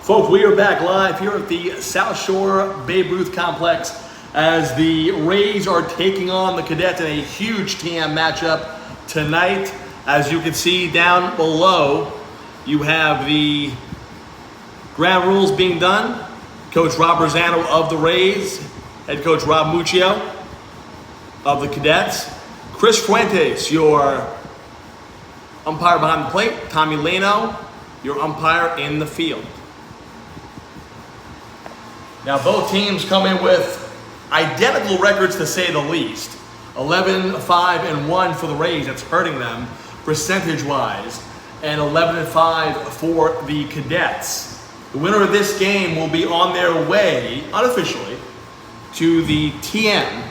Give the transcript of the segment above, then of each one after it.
Folks, we are back live here at the South Shore Babe Ruth Complex as the Rays are taking on the Cadets in a huge TM matchup tonight. As you can see down below, you have the ground rules being done. Coach Rob Rosano of the Rays, head coach Rob Muccio of the Cadets. Chris Fuentes, your umpire behind the plate. Tommy Leno, your umpire in the field. Now both teams come in with identical records to say the least. 11-5-1 for the Rays, that's hurting them percentage-wise, and 11-5 for the Cadets. The winner of this game will be on their way, unofficially, to the TM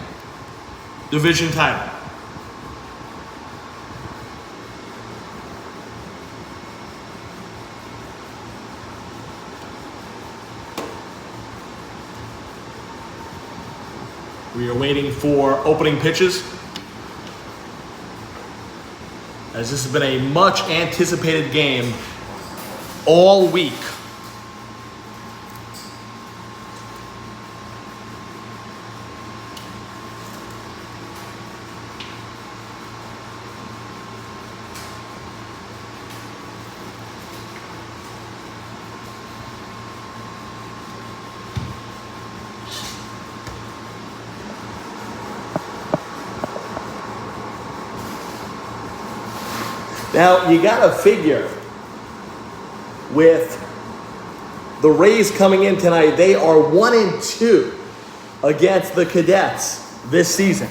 division title. We are waiting for opening pitches, as this has been a much anticipated game all week. Now, you gotta figure with the Rays coming in tonight, they are 1-2 against the Cadets this season.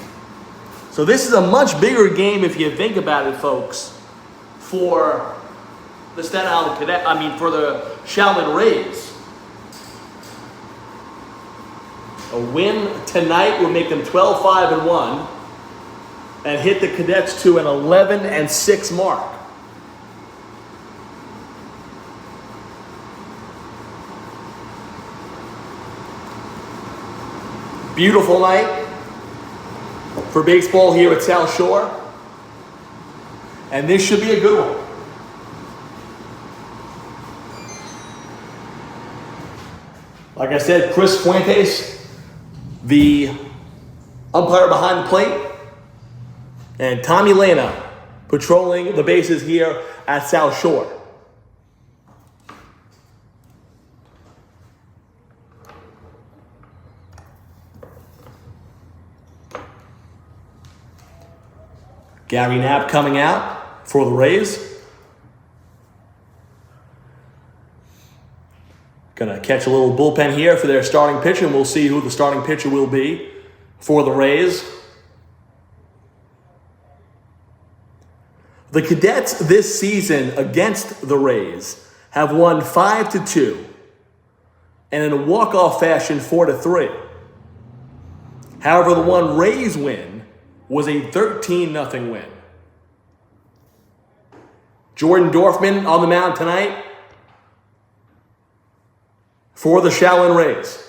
So this is a much bigger game if you think about it, folks, for the Staten Island for the Shaolin Rays. A win tonight would make them 12-5-1 and hit the Cadets to an 11-6 mark. Beautiful night for baseball here at South Shore. And this should be a good one. Like I said, Chris Fuentes, the umpire behind the plate, and Tommy Leno patrolling the bases here at South Shore. Gary Knapp coming out for the Rays. Gonna catch a little bullpen here for their starting pitcher, and we'll see who the starting pitcher will be for the Rays. The Cadets this season against the Rays have won 5-2 and in a walk-off fashion 4-3. However, the one Rays win was a 13-0 win. Jordan Dorfman on the mound tonight for the Shaolin Rays.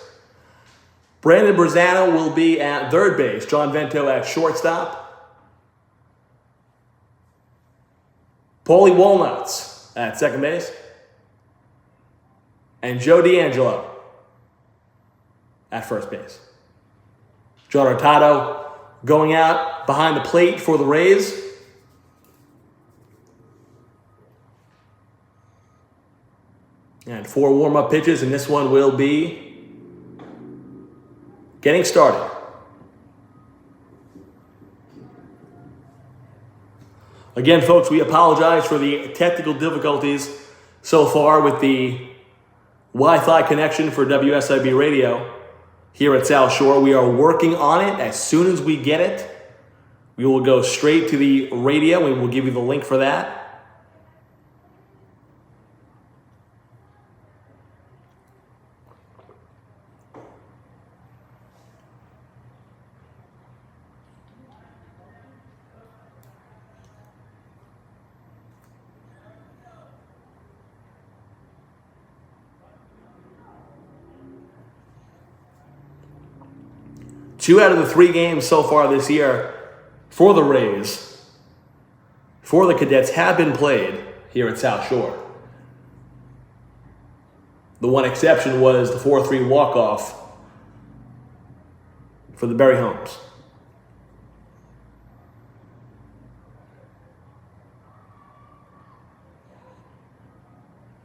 Brandon Berzano will be at third base. John Vento at shortstop. Paulie Walnuts at second base. And Joe D'Angelo at first base. John Hurtado going out behind the plate for the Rays. And 4 warm-up pitches, and this one will be getting started. Again, folks, we apologize for the technical difficulties so far with the Wi-Fi connection for WSIB Radio here at South Shore. We are working on it. As soon as we get it, we will go straight to the radio. We will give you the link for that. Two out of the 3 games so far this year for the Rays, for the Cadets, have been played here at South Shore. The one exception was the 4-3 walk-off for the Berry Homes.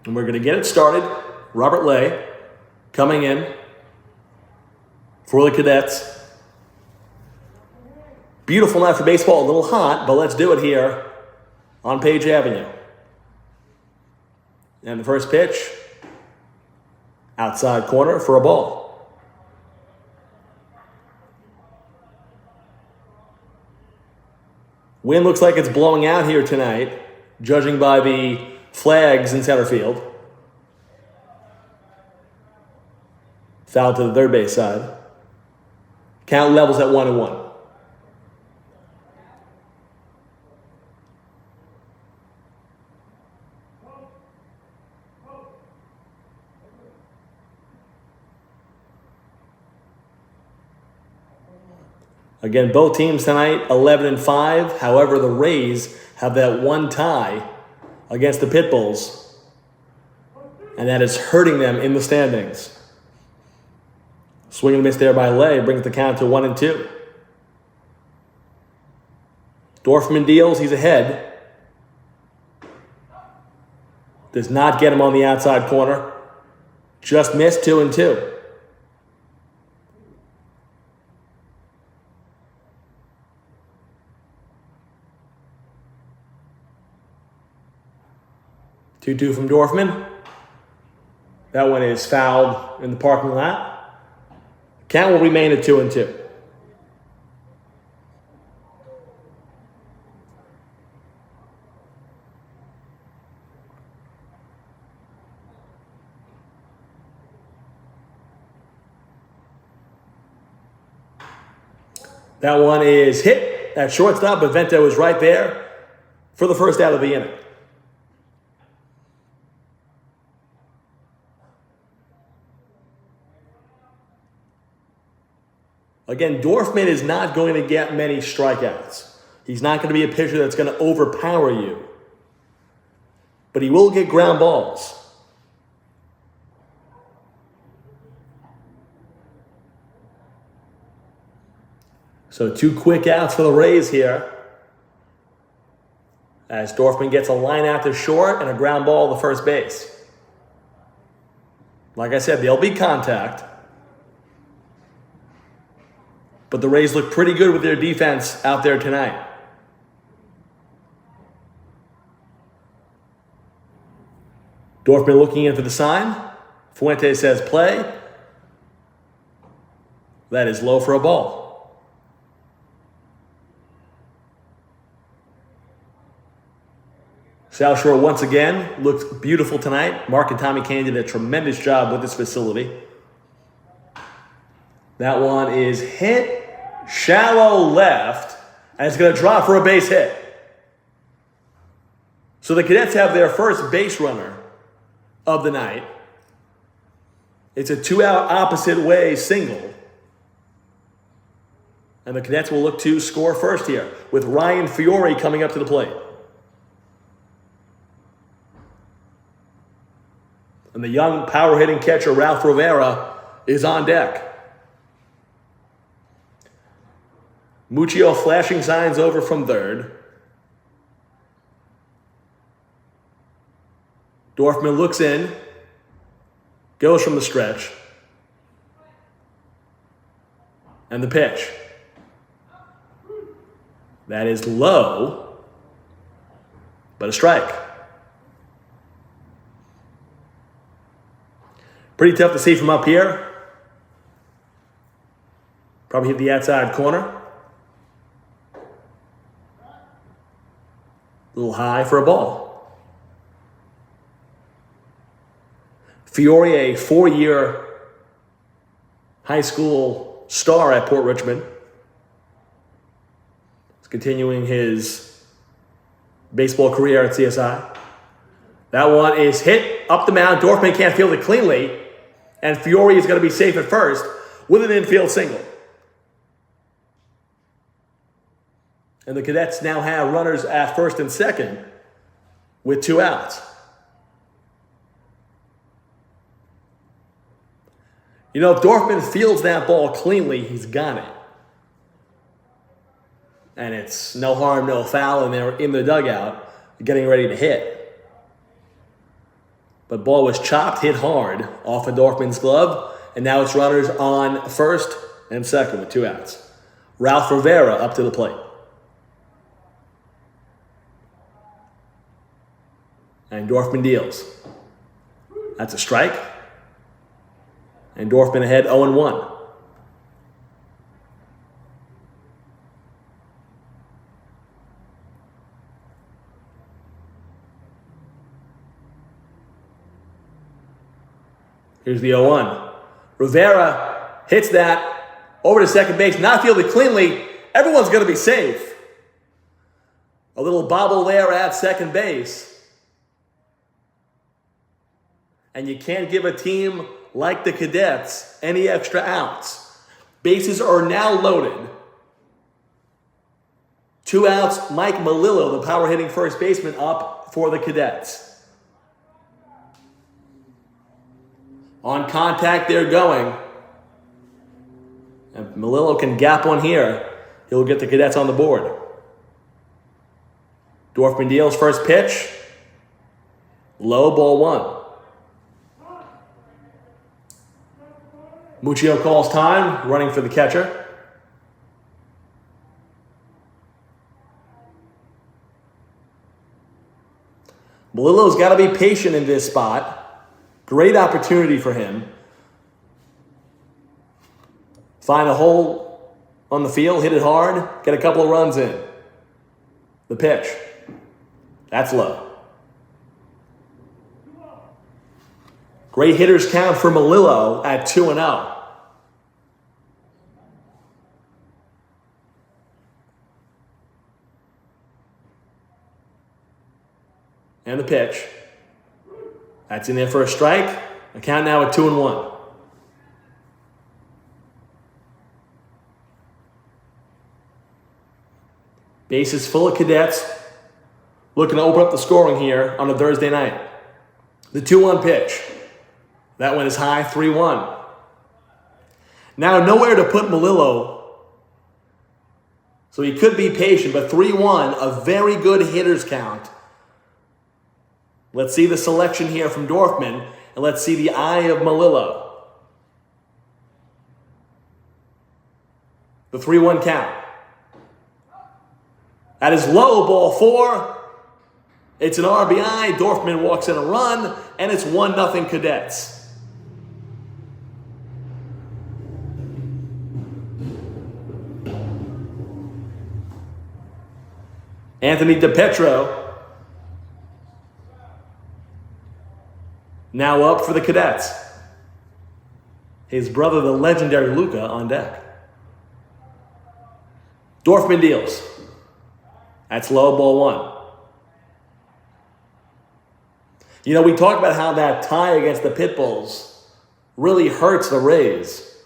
And we're going to get it started. Robert Lay coming in for the Cadets. Beautiful night for baseball, a little hot, but let's do it here on Page Avenue. And the first pitch, outside corner for a ball. Wind looks like it's blowing out here tonight, judging by the flags in center field. Foul to the third base side. Count levels at 1-1. Again, both teams tonight 11-5. However, the Rays have that one tie against the Pit Bulls, and that is hurting them in the standings. Swing and miss there by Lay brings the count to 1-2. Dorfman deals, he's ahead. Does not get him on the outside corner. Just missed 2-2. Two from Dorfman. That one is fouled in the parking lot. Count will remain at 2-2. That one is hit at shortstop, but Vento is right there for the first out of the inning. Again, Dorfman is not going to get many strikeouts. He's not going to be a pitcher that's going to overpower you. But he will get ground balls. So 2 quick outs for the Rays here. As Dorfman gets a line out to short and a ground ball to first base. Like I said, there'll be contact. But the Rays look pretty good with their defense out there tonight. Dorfman looking in for the sign. Fuentes says play. That is low for a ball. South Shore once again looks beautiful tonight. Mark and Tommy Kane did a tremendous job with this facility. That one is hit. Shallow left, and it's going to drop for a base hit. So the Cadets have their first base runner of the night. It's a 2-out opposite way single. And the Cadets will look to score first here with Ryan Fiore coming up to the plate. And the young power-hitting catcher Ralph Rivera is on deck. Muccio flashing signs over from third. Dorfman looks in, goes from the stretch, and the pitch. That is low, but a strike. Pretty tough to see from up here. Probably hit the outside corner. A little high for a ball. Fiore, a 4-year high school star at Port Richmond. He's continuing his baseball career at CSI. That one is hit up the mound. Dorfman can't field it cleanly. And Fiore is going to be safe at first with an infield single. And the Cadets now have runners at first and second with 2 outs. You know, if Dorfman fields that ball cleanly, he's got it. And it's no harm, no foul, and they're in the dugout getting ready to hit. But ball was chopped, hit hard off of Dorfman's glove, and now it's runners on first and second with 2 outs. Ralph Rivera up to the plate. And Dorfman deals. That's a strike. And Dorfman ahead 0-1. Here's the 0-1. Rivera hits that over to second base, not fielded cleanly. Everyone's going to be safe. A little bobble there at second base. And you can't give a team like the Cadets any extra outs. Bases are now loaded. 2 outs, Mike Melillo, the power-hitting first baseman, up for the Cadets. On contact, they're going. If Melillo can gap one here, he'll get the Cadets on the board. Dorfman deals first pitch. Low, ball 1. Muccio calls time, running for the catcher. Melillo's got to be patient in this spot. Great opportunity for him. Find a hole on the field, hit it hard, get a couple of runs in. The pitch. That's low. Great hitters count for Melillo at 2-0. And the pitch. That's in there for a strike. The count now at 2-1. Bases full of Cadets. Looking to open up the scoring here on a Thursday night. The 2-1 pitch. That one is high, 3-1. Now nowhere to put Melillo. So he could be patient, but 3-1, a very good hitter's count. Let's see the selection here from Dorfman, and let's see the eye of Melillo. The 3-1 count. That is low, ball 4. It's an RBI. Dorfman walks in a run, and it's 1-0 Cadets. Anthony DiPietro now up for the Cadets. His brother, the legendary Luca, on deck. Dorfman deals. That's low, ball 1. You know, we talked about how that tie against the Pitbulls really hurts the Rays.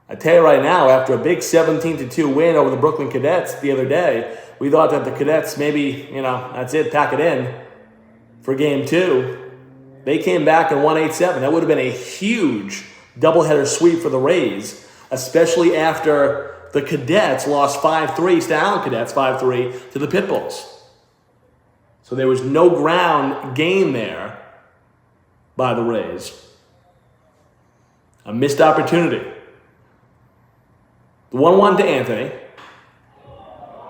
I tell you right now, after a big 17-2 win over the Brooklyn Cadets the other day, we thought that the Cadets maybe, that's it, pack it in for game 2. They came back and won 8-7. That would have been a huge doubleheader sweep for the Rays, especially after the Cadets lost 5-3, Staten Island Cadets 5-3 to the Pitbulls. So there was no ground gain there by the Rays. A missed opportunity. The 1-1 to Anthony.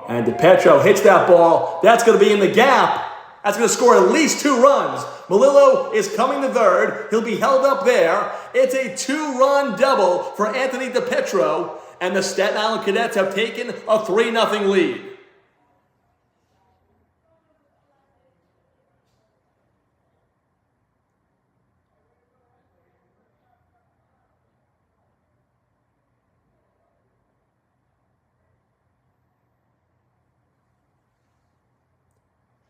And DiPietro hits that ball. That's going to be in the gap. That's going to score at least 2 runs. Melillo is coming to third. He'll be held up there. It's a 2-run double for Anthony DiPietro. And the Staten Island Cadets have taken a 3-0 lead.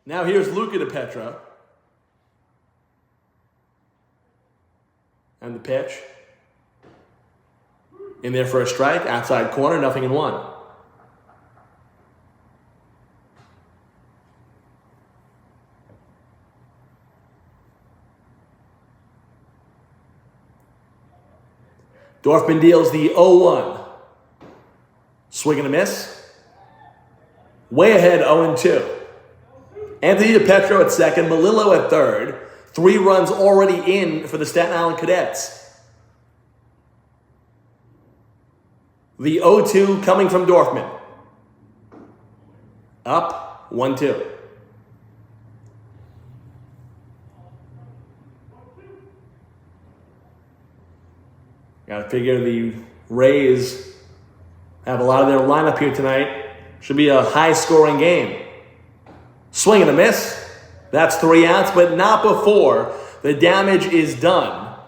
Now here's Luca DiPietro. And the pitch. In there for a strike, outside corner, 0-1. Dorfman deals the 0-1. Swing and a miss. Way ahead, 0-2. Anthony DiPetro at second, Melillo at third. 3 runs already in for the Staten Island Cadets. The 0-2 coming from Dorfman. Up, 1-2. Got to figure the Rays have a lot of their lineup here tonight. Should be a high-scoring game. Swing and a miss. That's 3 outs, but not before the damage is done.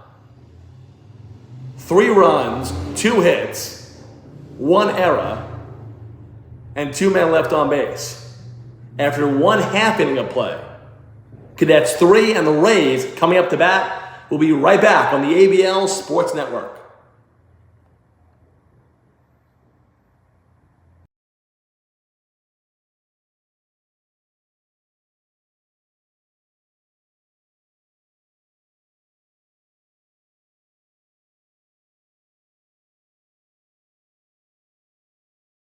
3 runs, 2 hits, 1 error, and 2 men left on base. After 1/2 inning of play, Cadets 3 and the Rays coming up to bat. We'll be right back on the ABL Sports Network.